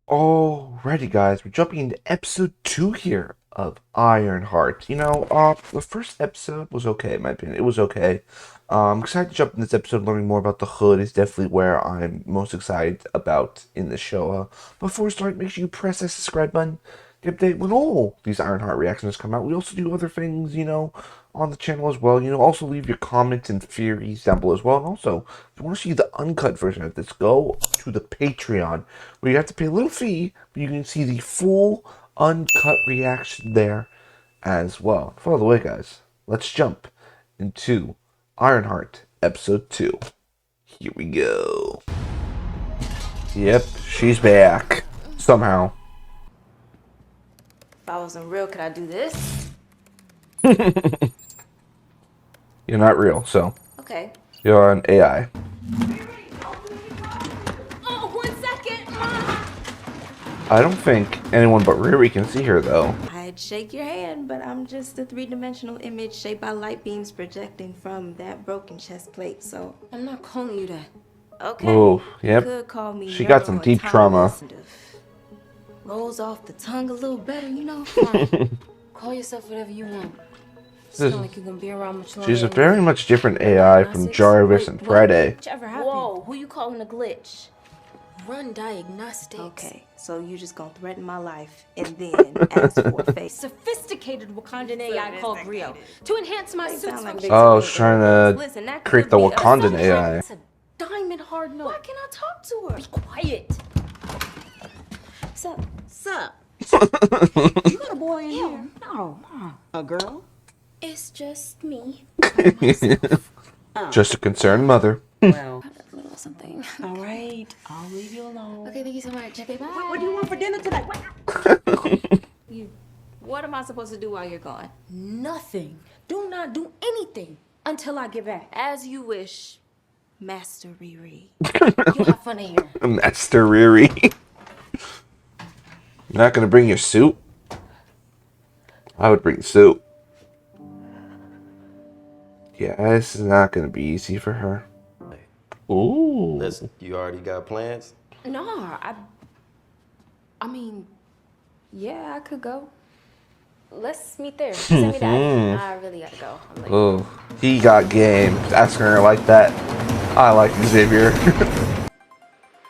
Alrighty, guys, we're jumping into episode 2 here of Ironheart. The first episode was okay, in my opinion. It was okay. I'm excited to jump in this episode, learning more about the hood is definitely where I'm most excited about in the show. Before we start, make sure you press that subscribe button to update when all these Ironheart reactions come out. We also do other things, on the channel as well. Also leave your comments and theories down below as well. And also, if you want to see the uncut version of this, go to the Patreon, where you have to pay a little fee, but you can see the full uncut reaction there as well. By the way, guys, let's jump into Ironheart episode 2. Here we go. Yep, she's back. Somehow. If I wasn't real, could I do this? You're not real, so. Okay. You're an AI. Oh, 1 second! I don't think anyone but Riri can see her, though. I'd shake your hand, but I'm just a three-dimensional image shaped by light beams projecting from that broken chest plate, so I'm not calling you that. Okay. Oh, yep. You could call me She got some deep trauma. Rolls off the tongue a little better, you know? Call yourself whatever you want. It's not like you're gonna be around much longer. She's a very much different AI from Jarvis and Friday. Whoa, who you calling a glitch? Run diagnostics. Okay, so you just gonna threaten my life and then ask for a face. Sophisticated Wakandan AI called Rio to enhance my suit's function. Oh, she's trying to create the Wakandan AI. It's a diamond hard note. Why can't I talk to her? Be quiet. Sup? You got a boy in here? No. A girl? It's just me. Just a concerned mother. Well, A little something. all right. I'll leave you alone. Okay, thank you so much. Okay, bye. What do you want for dinner tonight? What am I supposed to do while you're gone? Nothing. Do not do anything until I get back. As you wish, Master Riri. You have fun in here. Master Riri. You're not gonna bring your suit? I would bring the suit. Yeah, this is not gonna be easy for her. Ooh. Listen, you already got plans? No, I mean, yeah, I could go. Let's meet there. Send me that. I really gotta go. I'm late. Oh, he got game. Asking her like that. I like Xavier.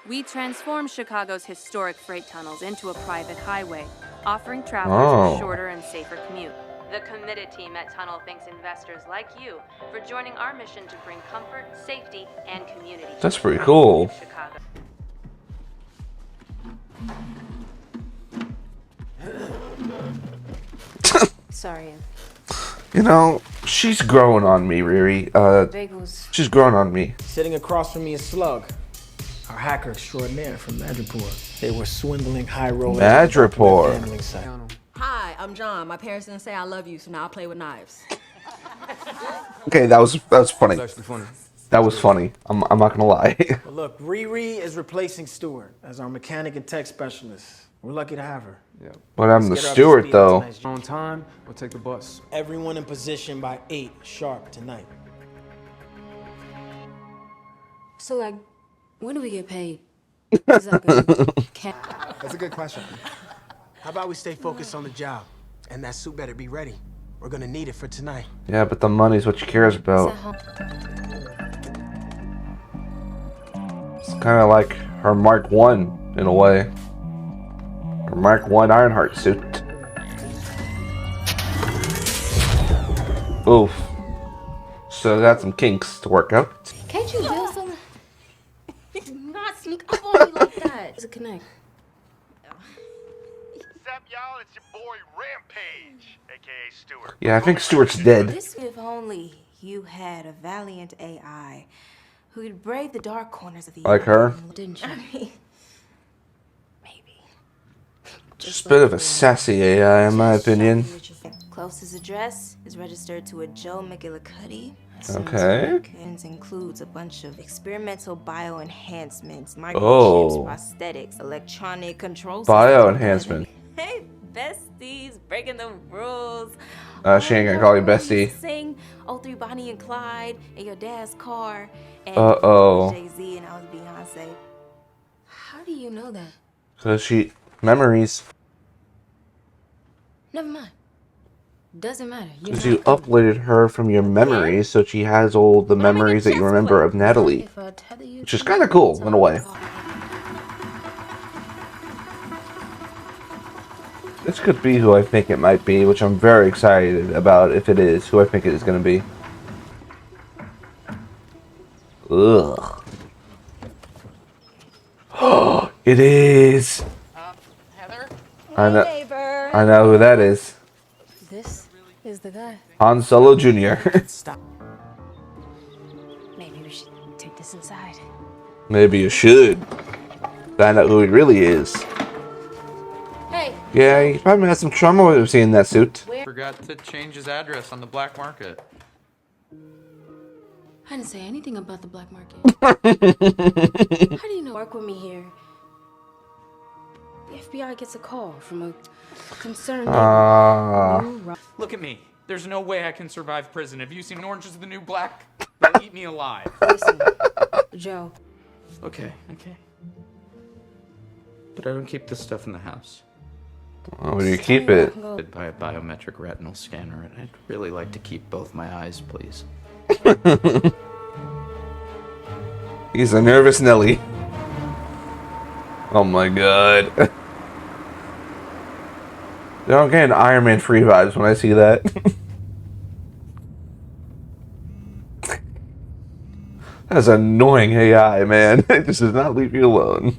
We transformed Chicago's historic freight tunnels into a private highway, offering travelers a shorter and safer commute. The committed team at Tunnel thanks investors like you for joining our mission to bring comfort, safety, and community. That's pretty cool. Chicago. Sorry. She's growing on me, Riri. Bagels. She's growing on me. Sitting across from me is Slug, our hacker extraordinaire from Madripoor. They were swindling high rollers. Madripoor. Gambling site. Hi, I'm John. My parents didn't say I love you, so now I play with knives. Okay, that was funny. That's actually funny. That was funny. I'm not gonna lie. But look, Riri is replacing Stewart as our mechanic and tech specialist. We're lucky to have her. Yeah. But I'm the Let's get her up to steward, speed though. tonight's- On time, we'll take the bus. Everyone in position by 8 sharp tonight. So, like, when do we get paid? Is that good? That's a good question. How about we stay focused on the job? And that suit better be ready. We're gonna need it for tonight. Yeah, but the money's what she cares about. It's kind of like her Mark 1 in a way. Her Mark 1 Ironheart suit. Oof. So got some kinks to work out. Can't you build some? Not sneak up on me like that. It's a connect. Sup, y'all? It's your boy Rampage, aka Stewart. Yeah, I think Stewart's dead. If only you had a valiant AI who could brave the dark corners of the Like her? didn't you? Maybe. Just a bit of a sassy AI, in my opinion. Closest address is registered to a Joe McGillicuddy. Okay. It includes a bunch of experimental bioenhancements, Oh. microchips, prosthetics, electronic control Bioenhancement. Hey, besties, breaking the rules. She ain't gonna call you bestie. Sing "03 Bonnie and Clyde" in your dad's car. And Uh-oh. Jay-Z and I was Beyonce. How do you know that? Because memories. Never mind. Doesn't matter. You're Because not you coming. uploaded her from your memories, so she has all the We're having a memories that you chess remember play. of Natalie. If I tether you Which is to kind my of cool, in a way. laptop. This could be who I think it might be, which I'm very excited about if it is who I think it is going to be. Ugh. It is! Heather? I know who that is. This is the guy. Han Solo Jr. Stop. Maybe we should take this inside. Maybe you should. Find out who he really is. Hey. Yeah, he probably had some trauma with seeing that suit. Forgot to change his address on the black market. I didn't say anything about the black market. How do you know? Work with me here. The FBI gets a call from a concerned neighbor. Look at me. There's no way I can survive prison. Have you seen Orange is the New Black? They'll eat me alive. Listen, Joe. Okay. But I don't keep this stuff in the house. Oh, where do you keep it? I'd buy a biometric retinal scanner, and I'd really like to keep both my eyes, please. He's a nervous Nelly. Oh my god. I'm getting Ironman free vibes when I see that. That's annoying AI, man. It just does not leave you alone.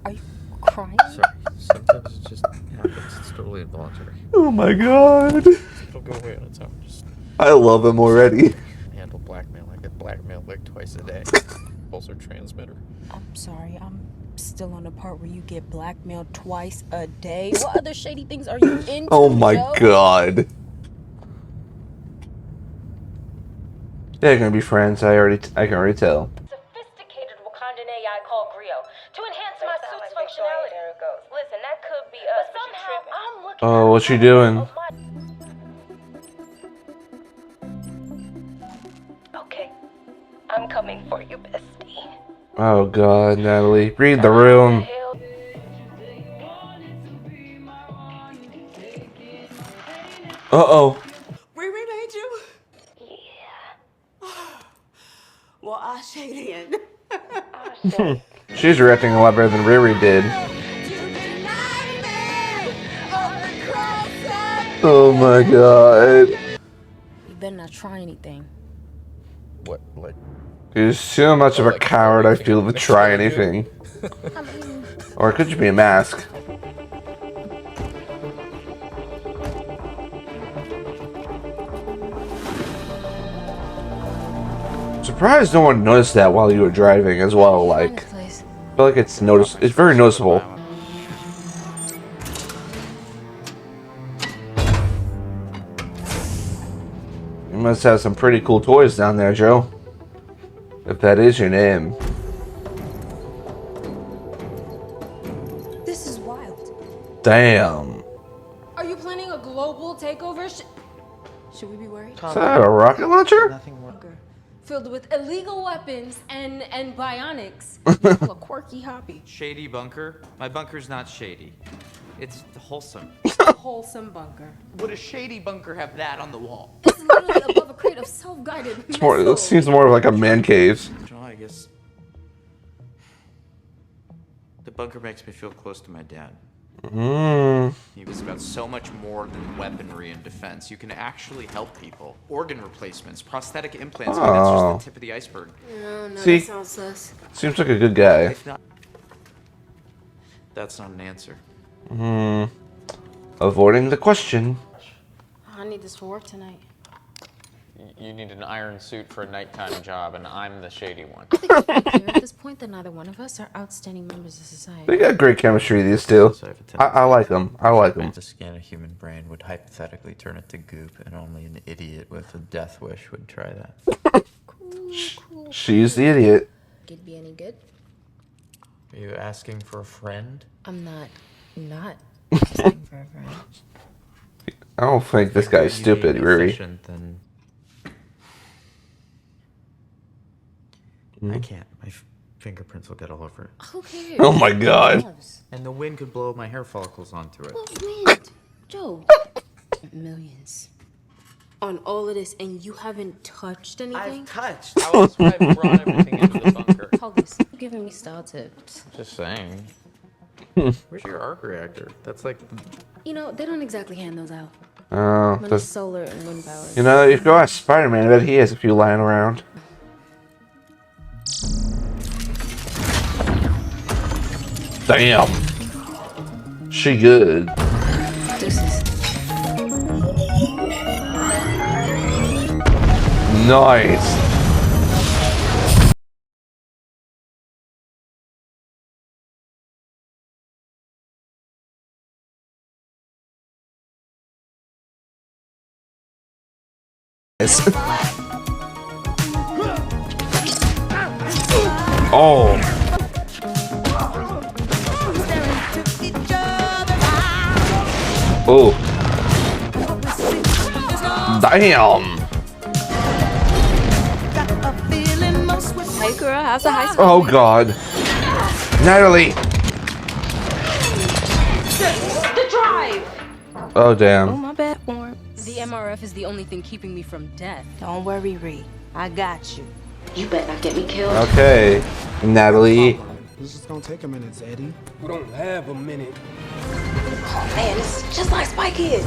Are you crying? Sorry. Sometimes it just happens. It's totally involuntary. Oh my god. It'll go away on its own. Just I love him already. handle blackmail. I get blackmailed like twice a day. Also transmitter. I'm sorry, I'm still on the part where you get blackmailed twice a day. What other shady things are you into? Oh my Joe? god. They're gonna be friends. I can already tell. Sophisticated Wakandan AI called Grio to enhance my suit's functionality. Listen, that could be us. But somehow I'm looking. Oh, what's she doing? Okay, I'm coming for you, bestie. Oh god, Natalie. Read the room. Uh-oh. Riri made you? Yeah. Well, I shade in. She's reacting a lot better than Riri did. Oh my god. You better not try anything. What, like? You're so much of a coward, I feel, to try anything. Or it could just be a mask. Surprised no one noticed that while you were driving as well, like. I feel like it's very noticeable. You must have some pretty cool toys down there, Joe. If that is your name. This is wild. Damn. Are you planning a global takeover? Should we be worried? Is that a rocket launcher? Filled with illegal weapons and bionics. A quirky hobby. Shady bunker? My bunker's not shady. It's wholesome. Wholesome bunker. Would a shady bunker have that on the wall? This is literally above a crate of self-guided missiles. It seems more of like a man cave. Well, I guess the bunker makes me feel close to my dad. He was about so much more than weaponry and defense. You can actually help people. Organ replacements, prosthetic implants. I mean, that's just the tip of the iceberg. No, See? that sounds sus. Seems like a good guy. If not, that's not an answer. Avoiding the question. I need this for work tonight. You need an iron suit for a nighttime job, and I'm the shady one. I think it's pretty clear at this point that neither one of us are outstanding members of society. They got great chemistry, these two. I like them. I like them. To scan a human brain would hypothetically turn it to goop, and only an idiot with a death wish would try that. Cool. She's the idiot. Could be any good? Are you asking for a friend? I'm not asking for a friend. I don't think this guy's stupid, Riri. Then I can't. My fingerprints will get all over it. Who cares? Oh my god. And the wind could blow my hair follicles onto it. What wind? Joe. Millions. On all of this, and you haven't touched anything? I've touched. How else would I have brought everything into the bunker? Hold this. You're giving me style tips. Just saying. Where's your arc reactor? That's like. You know, they don't exactly hand those out. Oh, When it's solar and wind power. you know, if you go ask Spider-Man, I bet he has a few lying around. Damn. She good. Nice. Oh. Oh. Damn. Hey girl, how's the high school? Oh god. Natalie. The drive! Oh damn. my bad, Warren. The MRF is the only thing keeping me from death. Don't worry, Riri. I got you. You better not get me killed. Okay. Natalie. This is gonna take a minute, Eddie. We don't have a minute. Oh man, it's just like Spy Kids.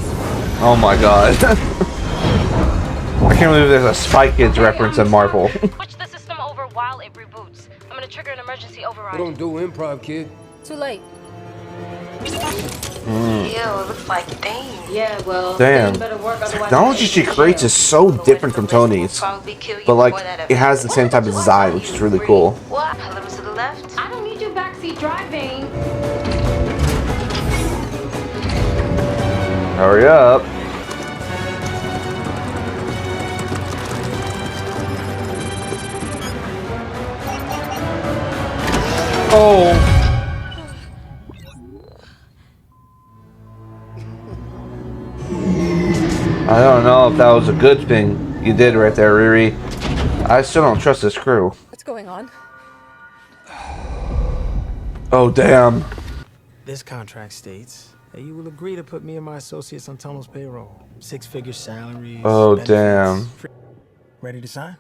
Oh my god. I can't believe there's a Spy Kids reference in Marvel. Switch the system over while it reboots. I'm gonna trigger an emergency override. We don't do improv, kid. Too late. Ew, it looks like Dane. Yeah, well, Damn. Dane better work, otherwise Technology she creates is so different from Tony's. But like, it has the same type of design, which is really cool. What? A little to the left? I don't need you backseat driving. Hurry up. Oh. I don't know if that was a good thing you did right there, Riri. I still don't trust this crew. What's going on? Oh, damn. This contract states that you will agree to put me and my associates on Tunnel's payroll. 6-figure salaries. Oh, benefits. damn. Ready to sign?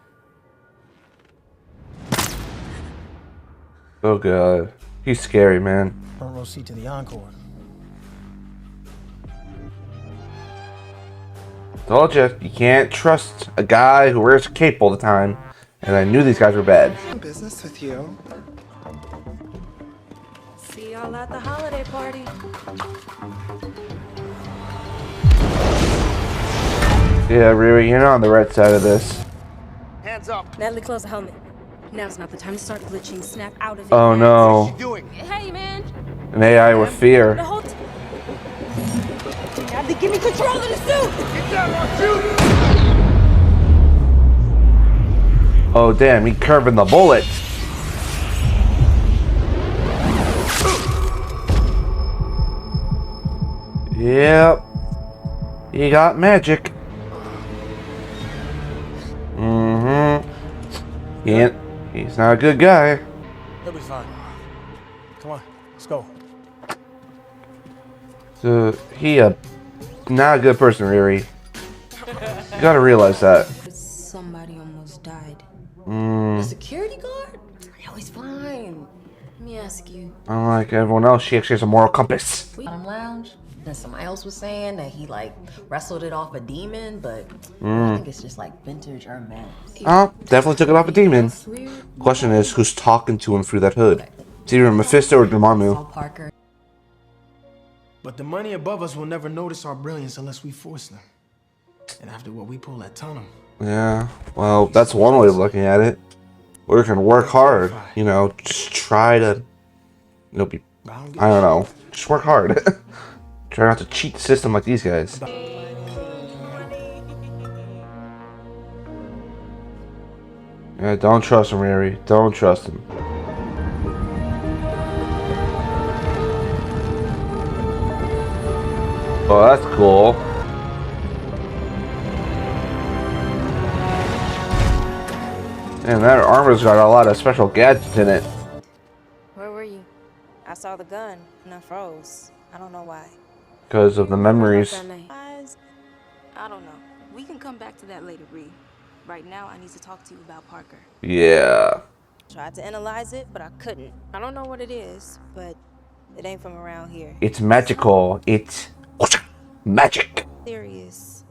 Oh, God. He's scary, man. Front row seat to the encore. Told you, you can't trust a guy who wears a cape all the time. And I knew these guys were bad. Business with you. See y'all at the holiday party. Yeah, Riri, you're not on the right side of this. Hands up. Natalie, close the helmet. Now's not the time to start glitching. Snap out of it. Oh, no. Doing? Hey, man. An AI with fear. Natalie, give me control of the suit. Get down, I'll shoot. Oh, damn, he curving the bullet. Yep. He got magic. Mm-hmm. He's not a good guy. He'll be fine. Come on, let's go. So, he not a good person, Riri. You gotta realize that. Somebody almost died. Mm. The security guard? No, he's fine. Let me ask you. Unlike everyone else, she actually has a moral compass. Lounge. And somebody else was saying that he like wrestled it off a demon, but I Mm. think it's just like vintage Ironman. Oh, definitely took it off a demon. Question is, who's talking to him through that hood? It's either Mephisto or Dormammu. Parker. But the money above us will never notice our brilliance unless we force them. And after what we pull at Tunnel. Yeah, well, that's one way of looking at it. Or you can work hard, you know, just try to, you know, I don't know, just work hard. Try not to cheat the system like these guys. Yeah, don't trust him, Riri. Don't trust him. Oh, that's cool. And that armor's got a lot of special gadgets in it. Where were you? I saw the gun and I froze. I don't know why. Because of the memories. I don't know. We can come back to that later, Ree. Right now, I need to talk to you about Parker. Yeah. Tried to analyze it, but I couldn't. I don't know what it is, but it ain't from around here. It's magical. It's magic. Serious.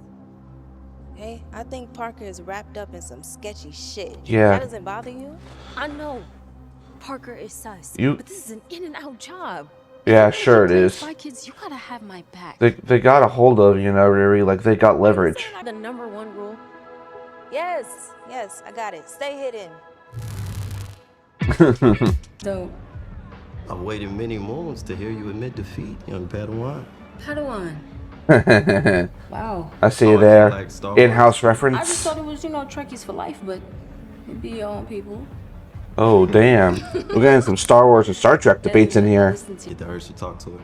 Hey, I think Parker is wrapped up in some sketchy shit. Yeah. That doesn't bother you? I know Parker is sus, You. but this is an in and out job. Yeah, sure it is. Spy Kids, you gotta have my back. They got a hold of, you know, Riri, like they got leverage. The number one rule. Yes, I got it. Stay hidden. So, I've waited many moments to hear you admit defeat, young Padawan. Padawan. Wow. I see you there. Like Star Wars? In-house I reference. just thought it was, Trekkies for life, but it'd be your own people. Oh, damn. We're getting some Star Wars and Star Trek debates in here. Get the urge to talk to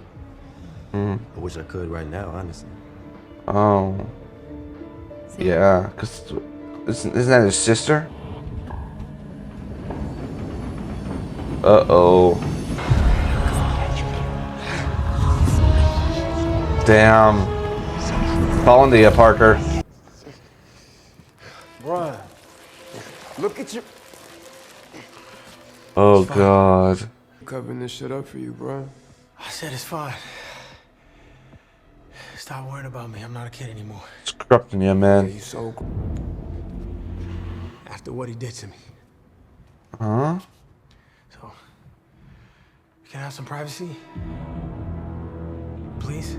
her. I wish I could right now, honestly. Oh. Yeah, because isn't that his sister? Uh-oh. Damn. Falling to you, Parker. Brian, look at you. Oh, God. Covering this shit up for you, bro. I said it's fine. Stop worrying about me. I'm not a kid anymore. It's corrupting you, man. You so After what he did to me. Huh? So, can I have some privacy? Please?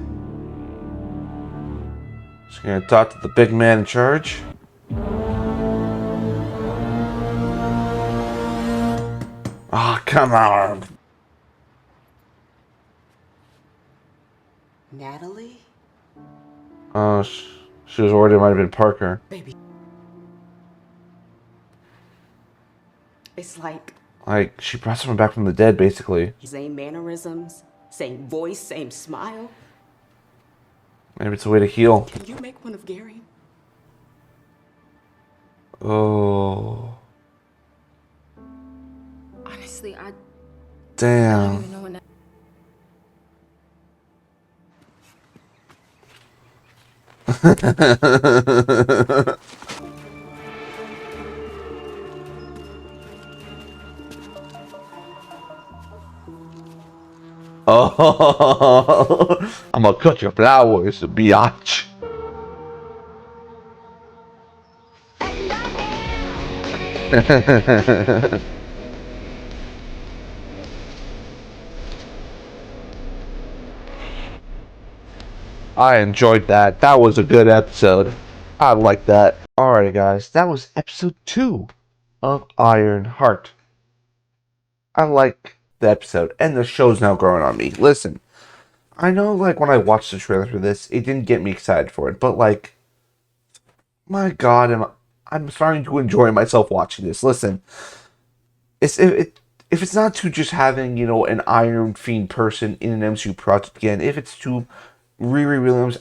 Just gonna talk to the big man in charge. Ah, come on. Natalie? Oh, she was worried it might have been Parker. Baby. It's like... Like, she brought someone back from the dead, basically. Same mannerisms, same voice, same smile. Maybe it's a way to heal. Can you make one of Gary? Oh. Honestly, I Damn. don't even know when that... Oh, I'm gonna cut your flowers, biatch. I enjoyed that. That was a good episode. I like that. Alrighty, guys. That was episode 2 of Ironheart. I like the episode, and the show's now growing on me. Listen, I know, like, when I watched the trailer for this, it didn't get me excited for it, but, like, my God, I'm starting to enjoy myself watching this. Listen, if it's not to just having, you know, an Iron Fiend person in an MCU project again, if it's to Riri Williams,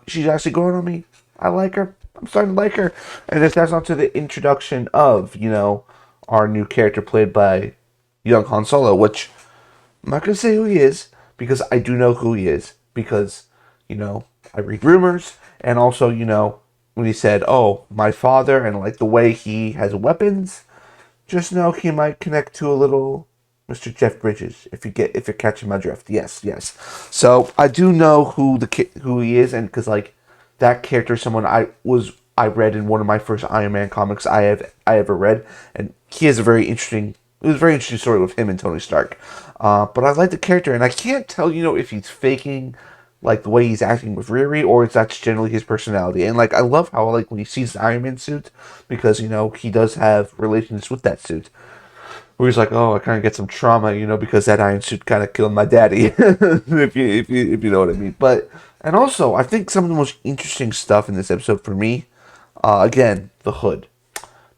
she's actually growing on me. I like her. I'm starting to like her. And if that's not to the introduction of, you know, our new character played by young Han Solo, which I'm not going to say who he is, because I do know who he is, because, you know, I read rumors, and also, you know, when he said, oh, my father, and like the way he has weapons, just know he might connect to a little Mr. Jeff Bridges, if you're catching my drift. Yes. So I do know who he is, and because like that character is someone I read in one of my first Iron Man comics I ever read, and he has a very interesting story with him and Tony Stark. But I like the character, and I can't tell, you know, if he's faking like the way he's acting with Riri, or if that's generally his personality. And like I love how like when he sees the Iron Man suit, because you know he does have relations with that suit, where he's like, oh, I kind of get some trauma, you know, because that iron suit kind of killed my daddy, if you know what I mean. But, and also, I think some of the most interesting stuff in this episode for me, again, the hood.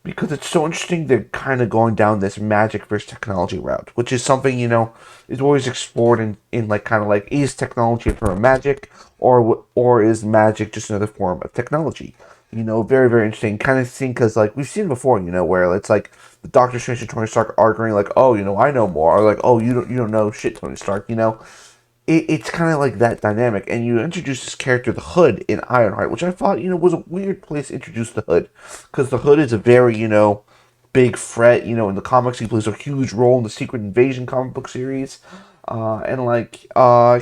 Because it's so interesting they're kind of going down this magic versus technology route, which is something, you know, is always explored in like, kind of like, is technology a form of magic, or is magic just another form of technology? very, very interesting kind of thing because, like, we've seen before, where it's like the Doctor Strange and Tony Stark arguing, like, oh, I know more, or like, oh, you don't know shit, Tony Stark, it's kind of like that dynamic, and you introduce this character, the Hood, in Ironheart, which I thought, was a weird place to introduce the Hood, because the Hood is a very, big threat, in the comics. He plays a huge role in the Secret Invasion comic book series, and like,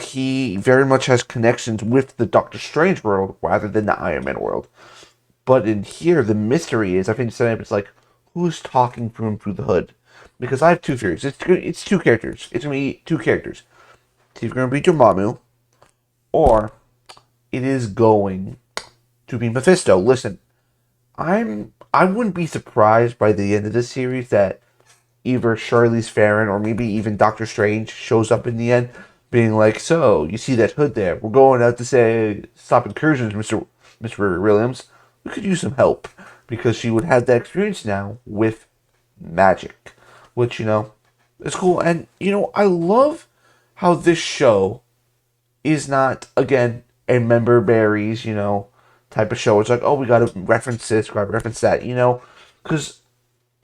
he very much has connections with the Doctor Strange world rather than the Iron Man world. But in here, the mystery is, I think, it's like, who's talking through him through the Hood? Because I have two theories. It's two characters. It's gonna be two characters. It's either going to be Dormammu, or it is going to be Mephisto. Listen, I wouldn't be surprised by the end of this series that either Charlize Theron or maybe even Doctor Strange shows up in the end, being like, "So you see that Hood there? We're going out to say stop incursions, Mr. Williams. We could use some help because she would have that experience now with magic, which is cool. And I love how this show is not, again, a member berries, type of show. It's like, oh, we gotta reference this, gotta reference that, because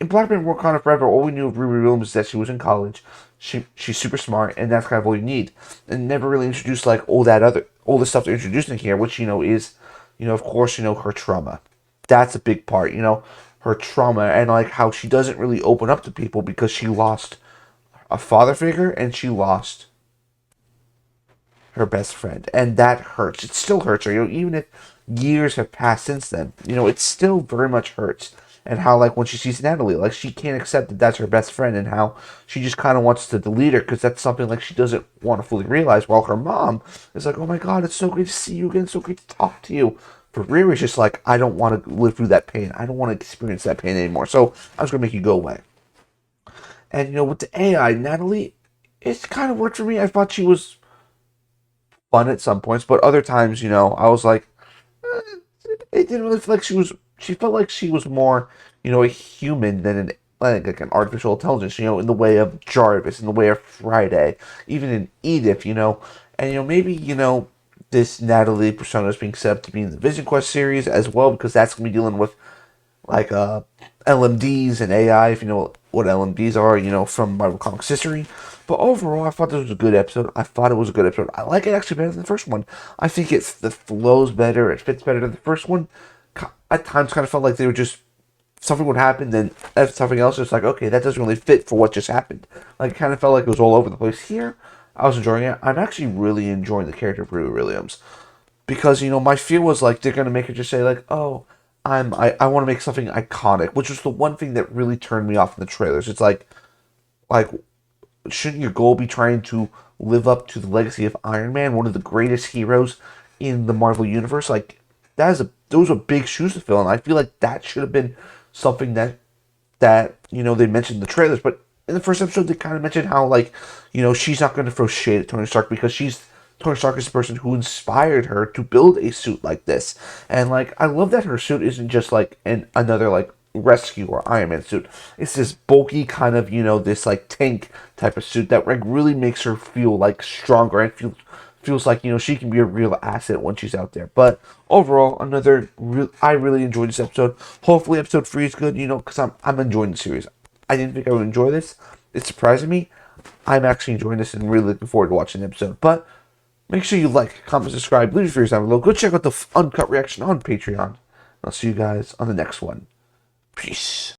in Black Panther Wakanda Forever, all we knew of Riri Williams is that she was in college. She's super smart, and that's kind of all you need. And never really introduced like all the stuff they're introducing here, which is, of course, her trauma. That's a big part, her trauma, and like how she doesn't really open up to people because she lost a father figure and she lost her best friend, and that hurts. It still hurts her, even if years have passed since then. It still very much hurts. And how, like, when she sees Natalie, like, she can't accept that that's her best friend, and how she just kind of wants to delete her because that's something like she doesn't want to fully realize. While her mom is like, "Oh my God, it's so great to see you again, so great to talk to you." For Riri's just like, "I don't want to live through that pain. I don't want to experience that pain anymore. So I was gonna make you go away." And with the AI, Natalie, it's kind of worked for me. I thought she was fun at some points, but other times, I was like, it didn't really feel like she was. She felt like she was more, a human than like an artificial intelligence. In the way of Jarvis, in the way of Friday, even in Edith. And maybe this Natalie persona is being set up to be in the Vision Quest series as well, because that's gonna be dealing with like LMDs and AI, if you know what LMDs are, from Marvel Comics history. But overall, I thought this was a good episode. I thought it was a good episode. I like it actually better than the first one. I think the flows better. It fits better than the first one. At times, kind of felt like they were just something would happen, then something else. It's like, okay, that doesn't really fit for what just happened. Like, it kind of felt like it was all over the place. Here, I was enjoying it. I'm actually really enjoying the character of Riri Williams. Because, my fear was like they're gonna make her just say like, oh, I want to make something iconic, which was the one thing that really turned me off in the trailers. It's like shouldn't your goal be trying to live up to the legacy of Iron Man, one of the greatest heroes in the Marvel universe? Like those are big shoes to fill, and I feel like that should have been something that they mentioned in the trailers. But in the first episode, they kind of mentioned how like she's not going to throw shade at Tony Stark because Tony Stark is the person who inspired her to build a suit like this. And like I love that her suit isn't just like another like rescue or Iron Man suit. It's this bulky kind of, this like tank type of suit that like really makes her feel like stronger and feels like, she can be a real asset when she's out there. But overall, I really enjoyed this episode. Hopefully episode 3 is good, because I'm enjoying the series. I didn't think I would enjoy this. It's surprising me. I'm actually enjoying this and really looking forward to watching the episode. But make sure you like, comment, subscribe, leave your reviews down below. Go check out the uncut reaction on Patreon. I'll see you guys on the next one. Peace.